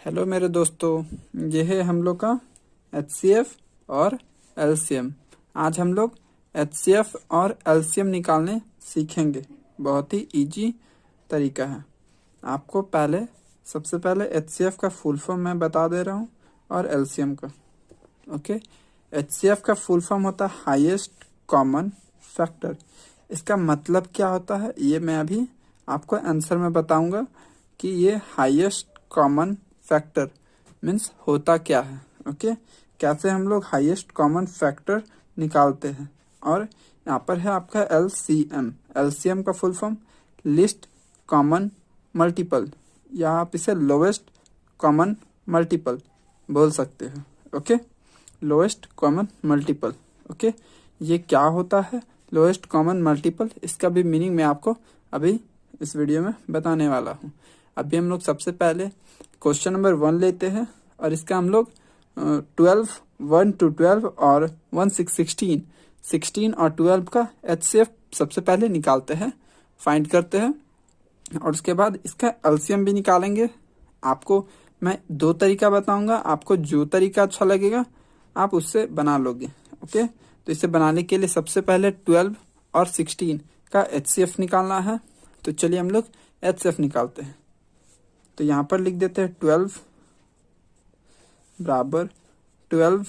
Hello मेरे दोस्तों, ये है हम लोग का एचसीएफ और एलसीएम। आज हम लोग एचसीएफ और एलसीएम निकालने सीखेंगे। बहुत ही इजी तरीका है। आपको सबसे पहले एचसीएफ का फुल फॉर्म मैं बता दे रहा हूँ और एलसीएम का। ओके, एचसीएफ का फुल फॉर्म होता है हाईएस्ट कॉमन फैक्टर। इसका मतलब क्या होता है ये मैं अभी आपको आंसर में बताऊंगा कि ये हाईएस्ट कॉमन फैक्टर मीन्स होता क्या है। ओके, कैसे हम लोग हाईएस्ट कॉमन फैक्टर निकालते हैं। और यहाँ पर है आपका एलसीएम। एलसीएम का full form list common multiple, या आप इसे लोवेस्ट कॉमन मल्टीपल बोल सकते हो। Okay, lowest common multiple. Okay, ये क्या होता है लोएस्ट कॉमन मल्टीपल, इसका भी मीनिंग मैं आपको अभी इस वीडियो में बताने वाला हूँ। अभी हम लोग सबसे पहले क्वेश्चन नंबर 1 लेते हैं और इसका हम लोग 1 to 12 और 1 6 16 और 12 का एचसीएफ सबसे पहले निकालते हैं, फाइंड करते हैं और उसके बाद इसका एलसीएम भी निकालेंगे। आपको मैं 2 तरीका बताऊंगा, आपको जो तरीका अच्छा लगेगा आप उससे बना लोगे। ओके, तो इसे बनाने के लिए सबसे पहले 12 और 16 का एचसीएफ निकालना है। तो चलिए हम लोग एचसीएफ निकालते हैं। तो यहाँ पर लिख देते हैं 12 बराबर 12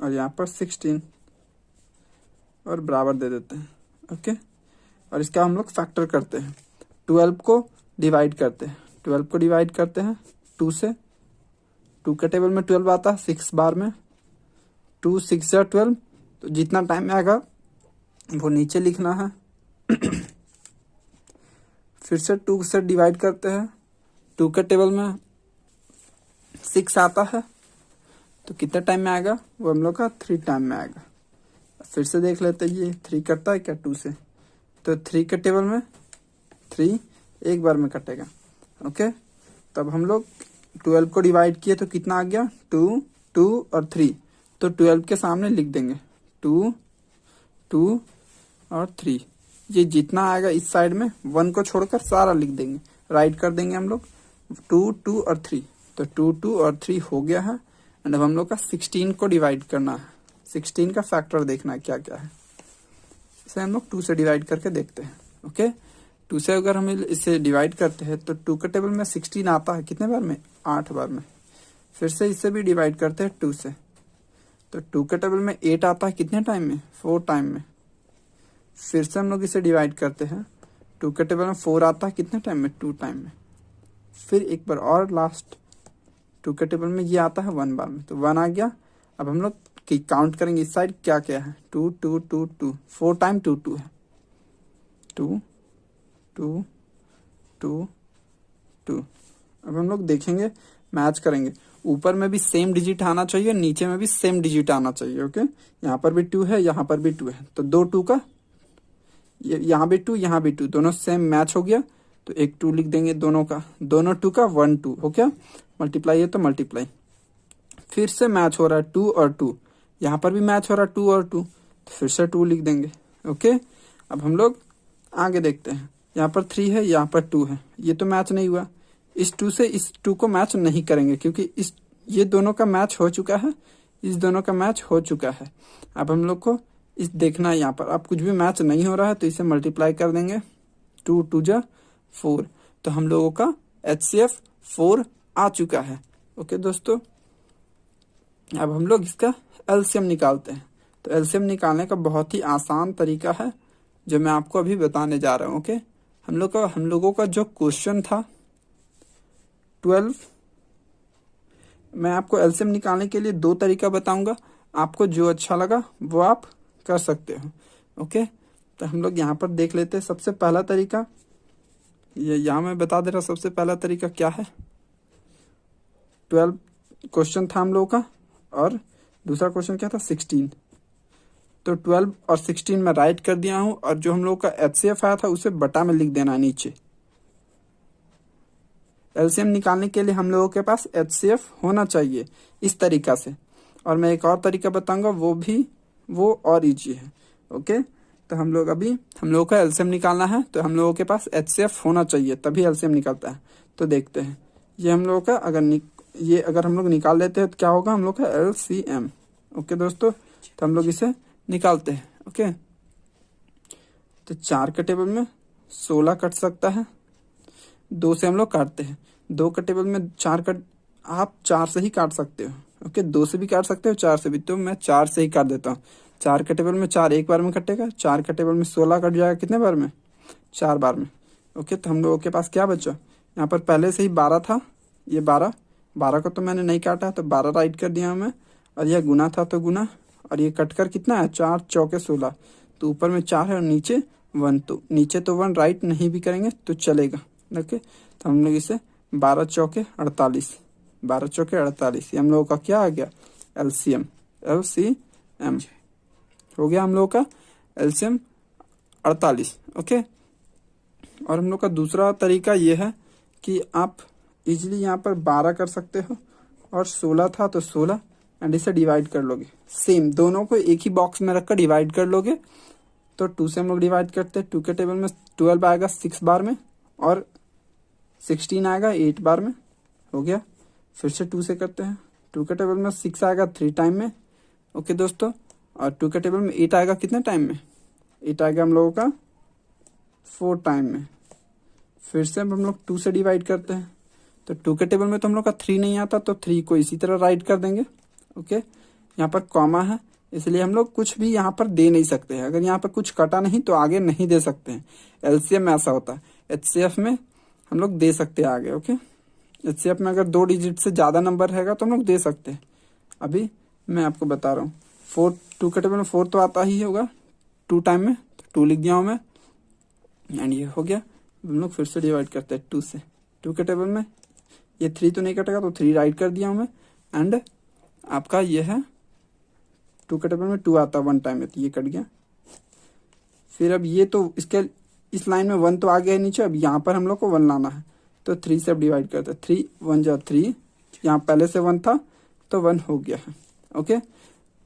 और यहाँ पर 16 और बराबर दे देते हैं। ओके, और इसका हम लोग फैक्टर करते हैं। 12 को डिवाइड करते हैं। 12 को डिवाइड करते हैं 2 से। 2 के टेबल में 12 आता है 6 बार में। 2 6 या 12, तो जितना टाइम में आएगा वो नीचे लिखना है। फिर से 2 से डिवाइड करते हैं। 2 के टेबल में 6 आता है, तो कितने टाइम में आएगा वो हम लोग का 3 टाइम में आएगा। फिर से देख लेते हैं ये 3 करता है क्या 2 से, तो 3 के टेबल में 3 एक बार में कटेगा। ओके, तब हम लोग 12 को डिवाइड किए तो कितना आ गया 2 2 और 3, तो 12 के सामने लिख देंगे 2 2 और 3। ये जितना आएगा इस साइड में 1 को छोड़कर सारा लिख देंगे, राइट कर देंगे हम लोग 2 2 और 3। तो 2 2 और 3 हो गया है। एंड अब हम लोग का 16 को डिवाइड करना है। 16 का फैक्टर देखना है क्या क्या है। इसे हम लोग 2 से डिवाइड करके देखते हैं। ओके, 2 से अगर हम इसे डिवाइड करते हैं तो 2 के टेबल में 16 आता है कितने बार में 8 बार में। फिर से इसे भी डिवाइड करते हैं 2 से, तो 2 के टेबल में 8 आता है कितने टाइम में 4 टाइम में। फिर से हम लोग इसे डिवाइड करते हैं। 2 के टेबल में 4 आता है कितने टाइम में 2 टाइम में। फिर एक बार और लास्ट 2 के टेबल में ये आता है 1 बार में, तो 1 आ गया। अब हम लोग की काउंट करेंगे इस साइड क्या क्या है 2 2 2 2, 4 टाइम 2 2 है 2 2 2 2। अब हम लोग देखेंगे, मैच करेंगे। ऊपर में भी सेम डिजिट आना चाहिए, नीचे में भी सेम डिजिट आना चाहिए। ओके, यहाँ पर भी 2 है, यहाँ पर भी 2 है, तो 2 2 का यहाँ भी 2 यहाँ भी 2, दोनों सेम मैच हो गया। तो एक 2 लिख देंगे दोनों का, दोनों 2 का 1 2 हो गया। मल्टीप्लाई है तो मल्टीप्लाई। फिर से मैच हो रहा है 2 और 2, यहाँ पर भी मैच हो रहा है 2 और 2, तो फिर से 2 लिख देंगे। ओके, अब हम लोग आगे देखते हैं। यहाँ पर 3 है, यहाँ पर 2 है, ये तो मैच नहीं हुआ। इस 2 से इस 2 को मैच नहीं करेंगे क्योंकि ये दोनों का मैच हो चुका है, इस दोनों का मैच हो चुका है। अब हम लोग को इस देखना है, यहाँ पर अब कुछ भी मैच नहीं हो रहा है तो इसे मल्टीप्लाई कर देंगे। 2 2 जा 4, तो हम लोगों का एचसीएफ 4 आ चुका है। ओके दोस्तों, अब हम लोग इसका एलसीएम निकालते हैं। तो एलसीएम निकालने का बहुत ही आसान तरीका है जो मैं आपको अभी बताने जा रहा हूँ। ओके, हम लोगों का जो क्वेश्चन था 12, मैं आपको एलसीएम निकालने के लिए 2 तरीका बताऊंगा। आपको जो अच्छा लगा वो आप कर सकते हो। ओके, तो हम लोग यहाँ पर देख लेते हैं। सबसे पहला तरीका ये यहाँ मैं बता दे रहा, सबसे पहला तरीका क्या है। 12 क्वेश्चन था हम लोगों का और दूसरा क्वेश्चन क्या था 16। तो 12 और 16 में राइट कर दिया हूँ और जो हम लोग का एचसीएफ आया था उसे बटा में लिख देना नीचे। एलसीएम निकालने के लिए हम लोगों के पास एचसीएफ होना चाहिए इस तरीका से। और मैं एक और तरीका बताऊंगा, वो और इजी है। ओके, तो हम लोगों का एलसीएम निकालना है, तो हम लोगों के पास एचसीएफ होना चाहिए तभी एलसीएम निकलता है। तो देखते हैं ये हम लोगों का अगर हम लोग निकाल लेते हैं तो क्या होगा हम लोग का एलसीएम। ओके दोस्तों, तो हम लोग इसे निकालते हैं। ओके, तो 4 के टेबल में 16 कट सकता है, 2 से हम लोग काटते हैं। 2 के टेबल में 4 कट, आप 4 से ही काट सकते हो। ओके, 2 से भी काट सकते हो, 4 से भी, तो मैं 4 से ही काट देता हूँ। 4 के टेबल में 4 एक बार में कटेगा, 4 के टेबल में 16 कट जाएगा कितने बार में? 4 बार में। ओके, तो हम लोगों के पास क्या बचा? यहाँ पर पहले से ही 12 था, ये 12 को तो मैंने नहीं काटा, तो 12 राइट कर दिया मैं, और यह गुना था तो गुना, और ये कट कर कितना है? 4 चौके 16, तो ऊपर में 4 है और नीचे 1, तो नीचे तो 1 राइट नहीं भी करेंगे तो चलेगा। ओके, तो हम लोग इसे 12 चौके 48, 12 चौके 48, ये हम लोगों का क्या आ गया? एलसीएम। एलसीएम हो गया हम लोगों का एलसीएम 48। ओके, और हम लोग का दूसरा तरीका ये है कि आप इजीली यहाँ पर 12 कर सकते हो, और 16 था तो 16, एंड इसे डिवाइड कर लोगे। सेम दोनों को एक ही बॉक्स में रखकर डिवाइड कर लोगे। तो 2 से हम लोग डिवाइड करते हैं, 2 के टेबल में 12 आएगा 6 बार में, और 16 आएगा 8 बार में। हो गया, फिर से 2 से करते हैं, 2 के टेबल में 6 आएगा 3 टाइम में। ओके दोस्तों, और 2 के टेबल में 8 आएगा कितने टाइम में? 8 आएगा हम लोगों का 4 टाइम में। फिर से हम लोग 2 से डिवाइड करते हैं, तो 2 के टेबल में तो हम लोग का 3 नहीं आता, तो 3 को इसी तरह राइट कर देंगे। ओके, यहाँ पर कॉमा है इसलिए हम लोग कुछ भी यहाँ पर दे नहीं सकते हैं। अगर यहाँ पर कुछ कटा नहीं तो आगे नहीं दे सकते हैं। एलसीएम में ऐसा होता है, एचसीएफ में हम लोग दे सकते हैं आगे। ओके, एचसीएफ में अगर 2 डिजिट से ज़्यादा नंबर रहेगा तो हम लोग दे सकते हैं। अभी मैं आपको बता रहा हूँ, 2 के टेबल में 4 तो आता ही होगा 2 टाइम में, तो 2 लिख दिया हूँ मैं, एंड ये हो गया। हम लोग फिर से डिवाइड करते हैं 2 से। 2 के टेबल में ये 3 तो नहीं कटेगा, तो 3 राइट कर दिया हूँ मैं, एंड आपका ये है 2 के टेबल में 2 आता है 1 टाइम में, तो ये कट गया। फिर अब ये तो इस लाइन में 1 तो आ गया है नीचे, अब यहाँ पर हम लोग को 1 लाना है, तो 3 से अब डिवाइड करते हैं। 3 1 जा 3, यहाँ पहले से 1 था तो 1 हो गया है। ओके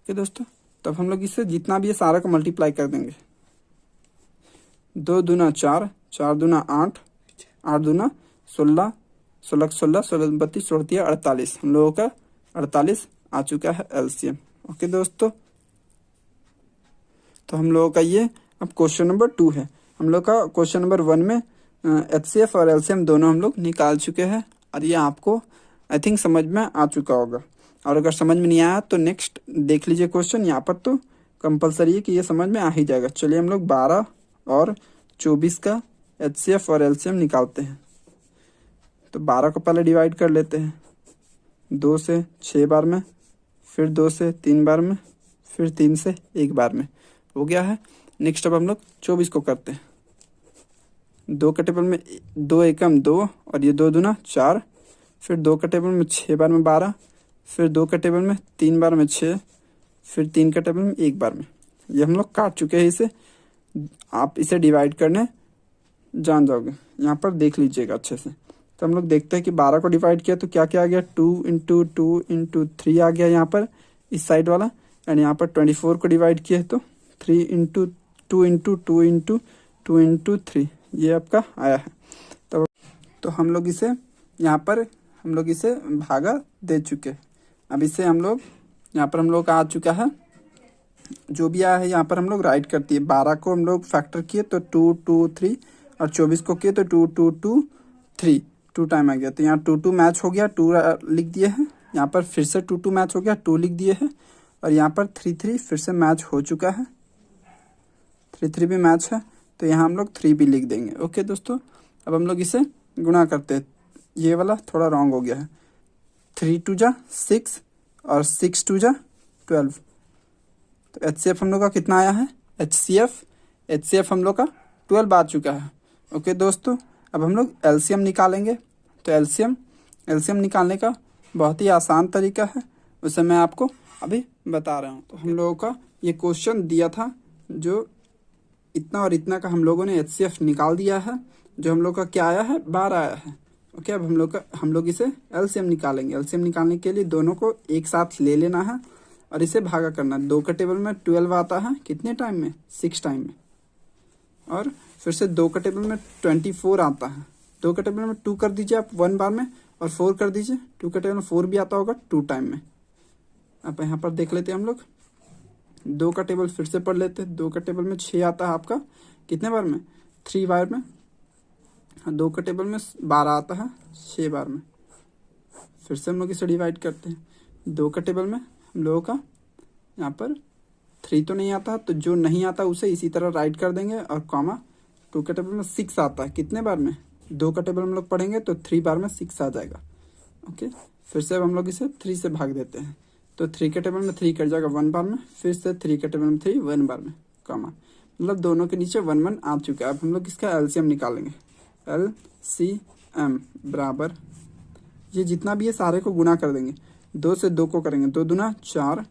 दोस्तों, तब हम लोग इससे जितना भी है सारा को मल्टीप्लाई कर देंगे। 2 दूना 4, 4 दूना 8, 8 दूना 16, 16 16, 16 32, 16 48, हम लोगों का 48 आ चुका है एलसीएम। ओके दोस्तों, तो हम लोगों का ये अब क्वेश्चन नंबर 2 है। हम लोग का क्वेश्चन नंबर 1 में एचसीएफ और एलसीएम दोनों हम लोग निकाल चुके हैं, और ये आपको आई थिंक समझ में आ चुका होगा। और अगर समझ में नहीं आया तो नेक्स्ट देख लीजिए क्वेश्चन, यहाँ पर तो कंपलसरी है कि ये समझ में आ ही जाएगा। चलिए हम लोग 12 और 24 का एचसीएफ और एलसीएम निकालते हैं। तो 12 को पहले डिवाइड कर लेते हैं, 2 से 6 बार में, फिर 2 से 3 बार में, फिर 3 से 1 बार में। हो गया है। नेक्स्ट अब हम लोग 24 को करते हैं। 2 के टेबल में 2 एकम 2, और ये 2 दूना 4, फिर 2 के टेबल में 6 बार में 12, फिर 2 के टेबल में 3 बार में 6, फिर 3 के टेबल में 1 बार में। ये हम लोग काट चुके हैं इसे, आप इसे डिवाइड करने जान जाओगे, यहाँ पर देख लीजिएगा अच्छे से। तो हम लोग देखते हैं कि 12 को डिवाइड किया तो क्या क्या आ गया, 2 इंटू 2 इंटू 3 आ गया यहाँ पर इस साइड वाला, एंड यहाँ पर 24 को डिवाइड किया तो 3 इंटू 2 इंटू 2 इंटू 2 इंटू 3, ये आपका आया है। तो हम लोग इसे यहाँ पर भागा दे चुके। अब इसे हम लोग यहाँ पर हम लोग का आ चुका है, जो भी आया है यहाँ पर हम लोग राइट करती है। 12 को हम लोग फैक्टर किए तो 2 2 3, और 24 को किए तो 2 2 2 3, 2 टाइम आ गया, तो यहाँ 2 2 मैच हो गया, 2 लिख दिए हैं। यहाँ पर फिर से 2 2 मैच हो गया, 2 लिख दिए हैं, और यहाँ पर 3 3 फिर से मैच हो चुका है, 3 3 भी मैच है, तो यहाँ हम लोग 3 भी लिख देंगे। ओके दोस्तों, अब हम लोग इसे गुणा करते हैं। ये वाला थोड़ा रॉन्ग हो गया है, 3 2 जा 6, और 6 2 जा 12। तो एचसीएफ हम लोग का कितना आया है? एचसीएफ हम लोग का 12 आ चुका है। ओके दोस्तों, अब हम लोग एलसीएम निकालेंगे। तो एलसीएम निकालने का बहुत ही आसान तरीका है, उसे मैं आपको अभी बता रहा हूँ। तो हम लोगों का ये क्वेश्चन दिया था, जो इतना और इतना का हम लोगों ने एचसीएफ निकाल दिया है, जो हम लोग का क्या आया है? 12 आया है। ओके, अब हम लोग इसे एलसीएम निकालेंगे। एलसीएम निकालने के लिए दोनों को एक साथ ले लेना है और इसे भागा करना है। 2 के टेबल में 12 आता है कितने टाइम में? 6 टाइम में। और फिर से 2 का टेबल में 24 आता है। 2 का टेबल में 2 कर दीजिए आप 1 बार में, और 4 कर दीजिए। 2 का टेबल में 4 भी आता होगा 2 टाइम में। अब यहाँ पर देख लेते हैं हम लोग। 2 का टेबल फिर से पढ़ लेते हैं। 2 का टेबल में 6 आता है आपका कितने बार में, 3 बार में। 2 का टेबल में 12 आता है 6 बार में। फिर से हम लोग इसे डिवाइड करते हैं। 2 का टेबल में हम लोगों का यहाँ पर 3 तो नहीं आता, तो जो नहीं आता उसे इसी तरह राइट कर देंगे और कॉमा। 2 के टेबल में 6 आता है कितने बार में, 2 का टेबल हम लोग पढ़ेंगे तो 3 बार में 6 आ जाएगा। ओके, फिर से अब हम लोग इसे 3 से भाग देते हैं, तो 3 के टेबल में 3 कट जाएगा 1 बार में। फिर से 3 के टेबल में 3 1 बार में, कॉमा, मतलब दोनों के नीचे 1 1 आ चुका है। अब हम लोग इसका एलसीएम निकालेंगे। LCM बराबर, ये जितना भी है सारे को गुना कर देंगे। 2 से 2 को करेंगे, 2 दूना 4,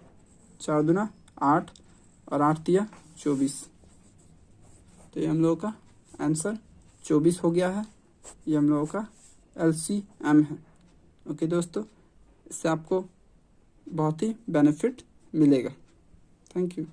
4 दूना 8, और 8 तिया 24। तो ये हम लोगों का आंसर 24 हो गया है। ये हम लोगों का LCM है। ओके दोस्तों, इससे आपको बहुत ही बेनिफिट मिलेगा। Thank you.